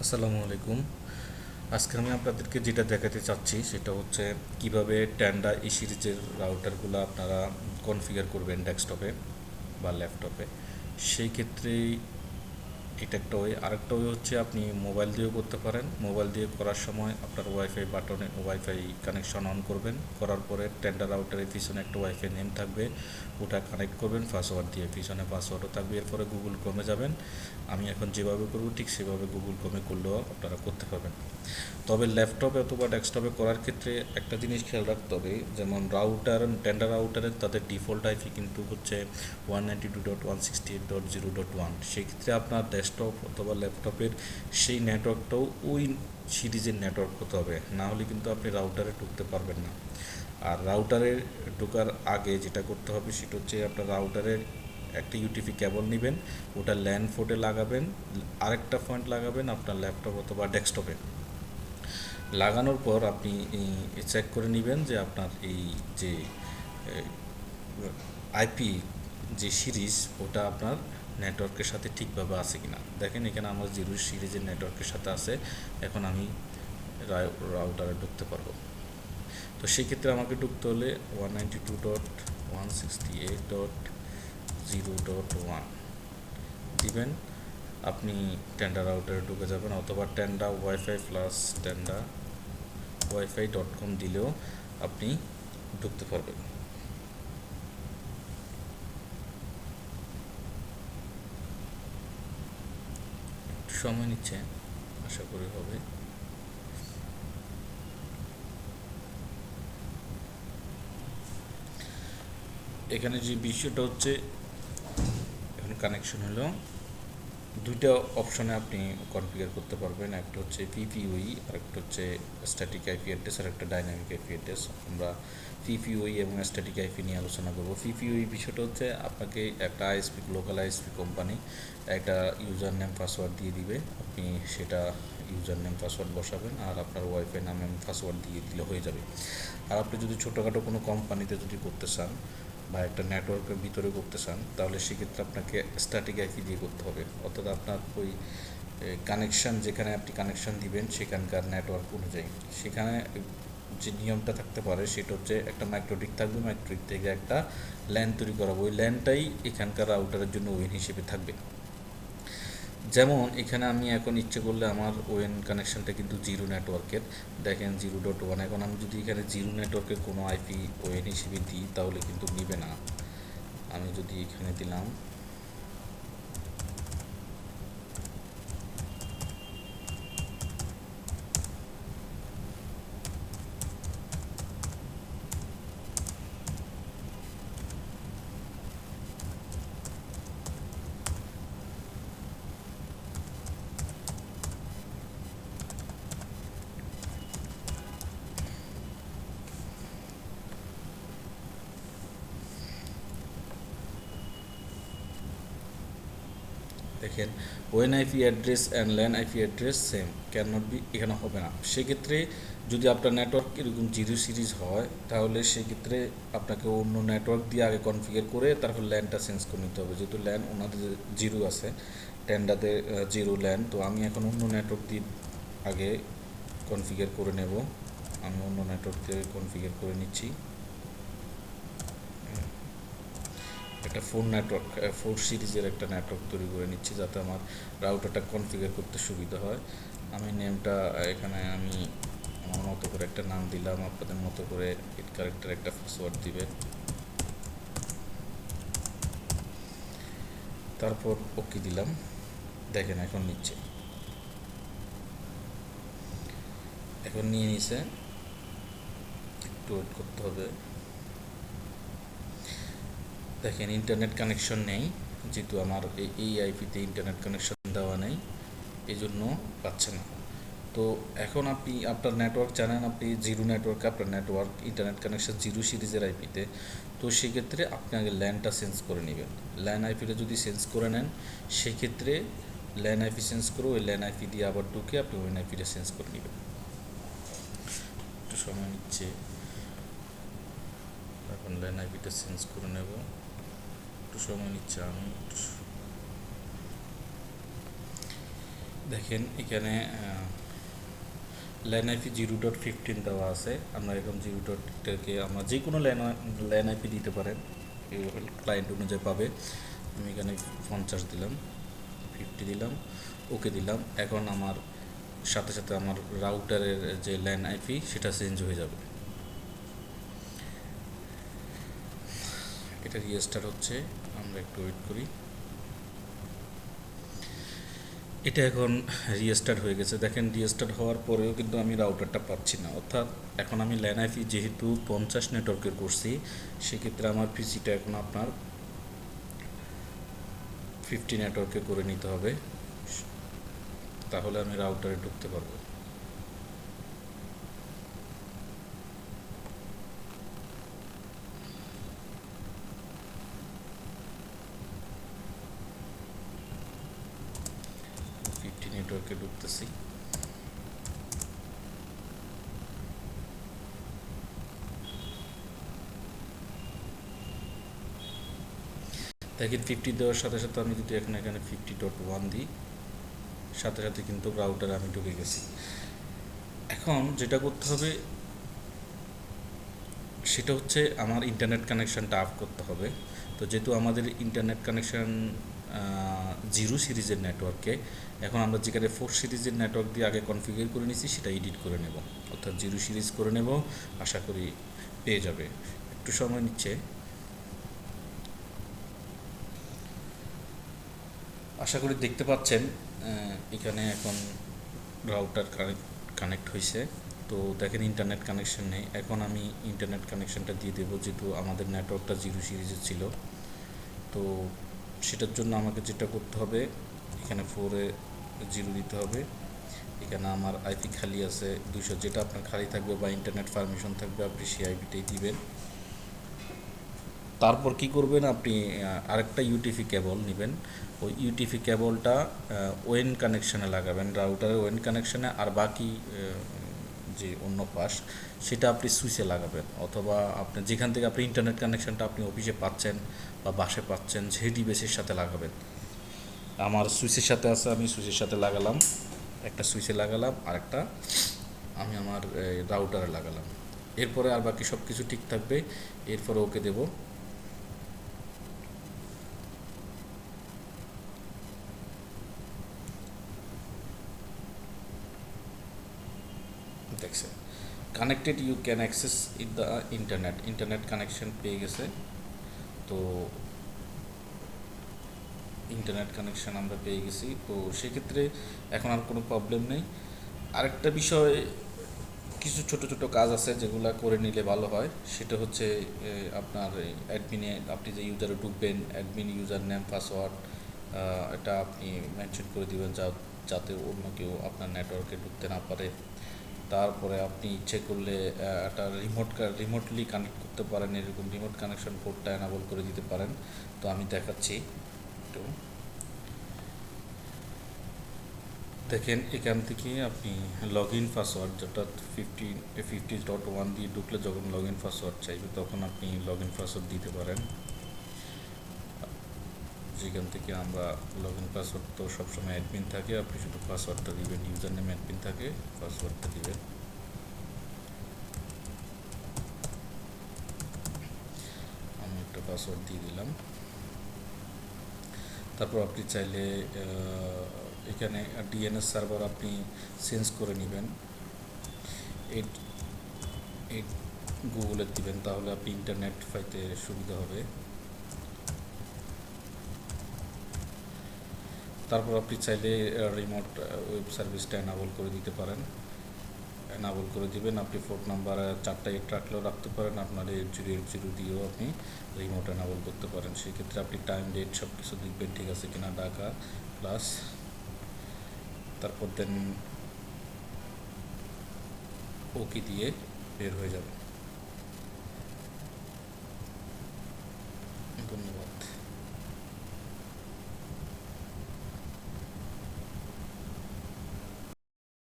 আসসালামু আলাইকুম। আজকে আমি আপনাদেরকে যেটা দেখাতে চাচ্ছি সেটা হচ্ছে কিভাবে ট্যান্ডা এই সিরিজের রাউটারগুলো আপনারা কনফিগার করবেন ডেস্কটপে বা ল্যাপটপে। সেই ক্ষেত্রে এটা একটা ওয়ে। আরেকটা ওয়ে হচ্ছে আপনি মোবাইল দিয়েও করতে পারেন। মোবাইল দিয়ে করার সময় আপনার ওয়াইফাই বাটনে ওয়াইফাই কানেকশন অন করবেন, করার পরে টেন্ডার রাউটারের পিছনে একটা ওয়াইফাই নেম থাকবে, ওটা কানেক্ট করবেন পাসওয়ার্ড দিয়ে, পিছনে পাসওয়ার্ডও থাকবে। এরপরে গুগল ক্রোমে যাবেন। আমি এখন যেভাবে করব ঠিক সেভাবে গুগল ক্রোমে করলেও আপনারা করতে পারবেন। তবে ল্যাপটপ অথবা ডেস্কটপে করার ক্ষেত্রে একটা জিনিস খেয়াল রাখতে হবে, যেমন রাউটার টেন্ডার রাউটারের তাদের ডিফল্ট আইপি কিন্তু হচ্ছে 192.168.0.1। সেক্ষেত্রে আপনার ডেস্কটপ অথবা ল্যাপটপের সেই নেটওয়ার্কটাও ওই সিরিজের নেটওয়ার্ক হতে হবে, না হলে কিন্তু আপনি রাউটারে ঢুকতে পারবেন না। আর রাউটারে ঢোকার আগে যেটা করতে হবে সেটা হচ্ছে আপনার রাউটারের একটা ইউটিপি কেবল নেবেন, ওটা ল্যান পোর্টে লাগাবেন, আরেকটা পয়েন্ট লাগাবেন আপনার ল্যাপটপ অথবা ডেস্কটপে। লাগানোর পর আপনি চেক করে নেবেন যে আপনার এই যে আইপি যে সিরিজ ওটা আপনার নেটওয়ার্কের সাথে ঠিকভাবে আছে কিনা। দেখেন এখানে আমার জিরো সিরিজের নেটওয়ার্কের সাথে আছে। এখন আমি রাউটারে ঢুকতে পারবো। তো সেক্ষেত্রে আমাকে ঢুকতে হলে 192.168.0.1 দিবেন। আপনি টেন্ডার রাউটারে ঢুকে যাবেন, অথবা টেন্ডা ওয়াইফাই প্লাস টেন্ডা ওয়াইফাই.com দিলেও আপনি ঢুকতে পারবেন। একটু সময় নিচ্ছে, আশা করি হবে। এখানে যে বিষয়টা হচ্ছে, এখন কানেকশন হলো, দুইটা অপশনে আপনি কনফিগার করতে পারবেন। একটা হচ্ছে পিপিওই আর একটা হচ্ছে স্ট্যাটিক আইপি অ্যাড্রেস আর একটা ডাইনামিক আইপি অ্যাড্রেস। আমরা পিপিওই এবং স্ট্যাটিক আইপি নিয়ে আলোচনা করব। পিপিওই বিষয়টা হচ্ছে আপনাকে একটা আইএসপি, লোকাল আইএসপি কোম্পানি একটা ইউজার নেম পাসওয়ার্ড দিয়ে দিবে, আপনি সেটা ইউজার নেম পাসওয়ার্ড বসাবেন আর আপনার ওয়াইফাই নামে পাসওয়ার্ড দিয়ে দিলে হয়ে যাবে। আর আপনি যদি ছোটোখাটো কোনো কোম্পানিতে যদি করতে চান বা একটা নেটওয়ার্কের ভিতরে করতে চান, তাহলে সেক্ষেত্রে আপনাকে স্ট্যাটিক আইপি দিয়ে করতে হবে। অর্থাৎ আপনার ওই কানেকশান, যেখানে আপনি কানেকশান দিবেন সেখানকার নেটওয়ার্ক অনুযায়ী সেখানে যে নিয়মটা থাকতে পারে সেটা হচ্ছে একটা মাইক্রোটিক থাকবে, মাইক্রোটিক থেকে একটা ল্যান তৈরি করাবো, ওই ল্যানটাই এখানকার রাউটারের জন্য ওয়েন হিসেবে থাকবে। যেমন এখানে আমি এখন ইচ্ছে করলে আমার ওএন কানেকশানটা কিন্তু জিরো নেটওয়ার্কের, দেখেন 0.1। এখন আমি যদি এখানে জিরো নেটওয়ার্কের কোনো আইপি ওএন হিসেবে দিই তাহলে কিন্তু নিবে না। আমি যদি এখানে দিলাম, দেখেন ওএন IP address and LAN IP address same, can not be, এখানে হবে না। সেক্ষেত্রে যদি আপনার নেটওয়ার্ক এরকম জিরো সিরিজ হয় তাহলে সেক্ষেত্রে আপনাকে অন্য নেটওয়ার্ক দিয়ে আগে কনফিগার করে তারপর ল্যানটা চেঞ্জ করে নিতে হবে, যেহেতু ল্যান ওনাদের জিরো আছে, টেন্ডাতে জিরো ল্যান। তো আমি এখন অন্য নেটওয়ার্ক দিয়ে আগে কনফিগার করে নেব। আমি অন্য নেটওয়ার্ক দিয়ে কনফিগার করে নিচ্ছি। একটা ফোর নেটওয়ার্ক, ফোর সিরিজের একটা নেটওয়ার্ক তৈরি করে নিচ্ছি যাতে আমার রাউটারটা কনফিগার করতে সুবিধা হয়। আমি নেমটা এখানে আমি আমার মতো করে একটা নাম দিলাম, আপনাদের মতো করে ইট কারেক্টার একটা পাসওয়ার্ড দিবেন, তারপর ওকে দিলাম। দেখেন এখন নিচ্ছে, এখন নিয়ে নিছে, একটু ওয়েট করতে হবে। দেখেন ইন্টারনেট কানেকশন নেই, যেহেতু আমার এই আইপিতে ইন্টারনেট কানেকশন দেওয়া নেই, এই জন্য পাচ্ছে না। তো এখন আপনি আপনার নেটওয়ার্ক জানেন, আপনি জিরো নেটওয়ার্কে আপনার নেটওয়ার্ক ইন্টারনেট কানেকশন জিরো সিরিজের আইপিতে। তো সেক্ষেত্রে আপনি আগে ল্যানটা চেঞ্জ করে নেবেন। ল্যান আইপিটা যদি চেঞ্জ করে নেন সেক্ষেত্রে ল্যান আইপি চেঞ্জ করে ওই ল্যান আইপি দিয়ে আবার ঢুকে আপনি ওই আইপিটা চেঞ্জ করে নেবেন। একটু সময় নিচ্ছে, এখন ল্যান আইপিটা চেঞ্জ করে নেব, একটু সময় নিচ্ছে। আমি দেখেন এখানে ল্যান আইপি 0.15 দেওয়া আছে। আমরা এখন 0.টাকে আমরা যে কোনো ল্যান আইপি দিতে পারেন, ক্লায়েন্ট অনুযায়ী পাবে। আমি এখানে 50 দিলাম, 50 দিলাম, ওকে দিলাম। এখন আমার সাথে সাথে আমার রাউটারের যে ল্যান আইপি সেটা চেঞ্জ হয়ে যাবে। এটা রিস্টার্ট হচ্ছে, আমরা একটু ওয়েট করি। এটা এখন রিস্টার্ট হয়ে গেছে। দেখেন রিস্টার্ট হওয়ার পরেও কিন্তু আমি রাউটারটা পাচ্ছি না। অর্থাৎ এখন আমি ল্যান আইপি যেহেতু 50 নেটওয়ার্কের করছি, সেক্ষেত্রে আমার পিসিটা এখন আপনার 50 নেটওয়ার্কে করে নিতে হবে, তাহলে আমি রাউটারে ঢুকতে পারবো। নেটওয়ার্কে ঢুকতেছি। দেখেন 50 দেওয়ার সাথে সাথে আমি যদি এখানে 50.1 দিই, সাথে সাথে কিন্তু রাউটারে আমি ঢুকে গেছি। এখন যেটা করতে হবে সেটা হচ্ছে আমার ইন্টারনেট কানেকশানটা অফ করতে হবে। তো যেহেতু আমাদের ইন্টারনেট কানেকশান 0 সিরিজের নেটওয়ার্কে, এখন আমরা যেখানে 4 সিরিজের নেটওয়ার্ক দিয়ে আগে কনফিগার করে নিয়েছি সেটা এডিট করে নেব, অর্থাৎ 0 সিরিজ করে নেব। আশা করি পেয়ে যাবে, একটু সময় নিচ্ছে। আশা করি দেখতে পাচ্ছেন এখানে এখন রাউটার কানেক্ট হয়েছে। তো দেখেন ইন্টারনেট কানেকশন নেই। এখন আমি ইন্টারনেট কানেকশনটা দিয়ে দেবো, যেহেতু আমাদের নেটওয়ার্কটা 0 সিরিজের ছিল। তো সেটার জন্য আমাকে যেটা করতে হবে, এখানে 4-এ 0 দিতে হবে। এখানে আমার আইপি খালি আছে 200, যেটা আপনার খালি থাকবে বা ইন্টারনেট পারমিশন থাকবে আপনি সেই আইপিটাই দিবেন। তারপর কি করবেন, আপনি আরেকটা ইউটিপি কেবল নেবেন। ওই ইউটিপি কেবলটা ওয়েন কানেকশানে লাগাবেন, রাউটারের ওয়েন কানেকশানে। আর বাকি যে অন্য পাশ সেটা আপনি সুইচে লাগাবেন, অথবা আপনি যেখান থেকে আপনি ইন্টারনেট কানেকশানটা আপনি অফিসে পাচ্ছেন বা বাসে পাচ্ছেন সেই ডিভাইসের সাথে লাগাবেন। আমার সুইচের সাথে আছে, আমি সুইচের সাথে লাগালাম, একটা সুইচে লাগালাম, আরেকটা আমি আমার রাউটারে লাগালাম। এরপরে আর বাকি সব কিছু ঠিক থাকবে। এরপরে ওকে দেব। দেখছেন connected, you can access in the internet connection পেয়ে গেছে। তো ইন্টারনেট কানেকশন আমরা পেয়ে গেছি, তো সেক্ষেত্রে এখন আর কোনো প্রবলেম নেই। আরেকটা বিষয়, কিছু ছোট ছোট কাজ আছে যেগুলো করে নিলে ভালো হয়। সেটা হচ্ছে আপনার অ্যাডমিনে আপনি যে ইউজারে ঢুকবেন, অ্যাডমিন ইউজার নেম পাসওয়ার্ড এটা আপনি মেনশন করে দিবেন, যাতে অন্য কেউ আপনার নেটওয়ার্কে ঢুকতে না পারে। তারপরে আপনি ইচ্ছে করলে একটা রিমোটলি কানেক্ট করতে পারেন, এরকম রিমোট কানেকশন কোডটা এনাবল করে দিতে পারেন। তো আমি দেখাচ্ছি একটু। দেখেন এখান থেকে আপনি লগ ইন পাসওয়ার্ড, যেটা 50.1 দিয়ে ঢুকলে যখন লগ ইন পাসওয়ার্ড চাইবে তখন আপনি লগ ইন পাসওয়ার্ড দিতে পারেন। যেখান থেকে আমরা লগ ইন পাসওয়ার্ড তো সবসময় অ্যাডমিন থাকে, আপনি শুধু পাসওয়ার্ডটা দিবেন, ইউজার নেম অ্যাডমিন থাকে, পাসওয়ার্ডটা দিবেন। আমি একটা পাসওয়ার্ড দিয়ে দিলাম। তারপর আপনি চাইলে এখানে ডিএনএস সার্ভার আপনি চেঞ্জ করে নেবেন, এই গুগলের দিবেন, তাহলে আপনি ইন্টারনেট পাইতে সুবিধা হবে। তারপর আপনি চাইলে রিমোট ওয়েব সার্ভিসটা এনাবল করে দিতে পারেন, এনাবল করে দিবেন। আপনি ফোন নাম্বার 4টা 8 রাখলেও রাখতে পারেন, আপনার 8080 দিয়েও আপনি রিমোট এনাবল করতে পারেন। সেক্ষেত্রে আপনি টাইম ডেট সব কিছু দেখবেন ঠিক আছে কিনা, ঢাকা প্লাস, তারপর দেন ওকে দিয়ে বের হয়ে যাবে। ধন্যবাদ।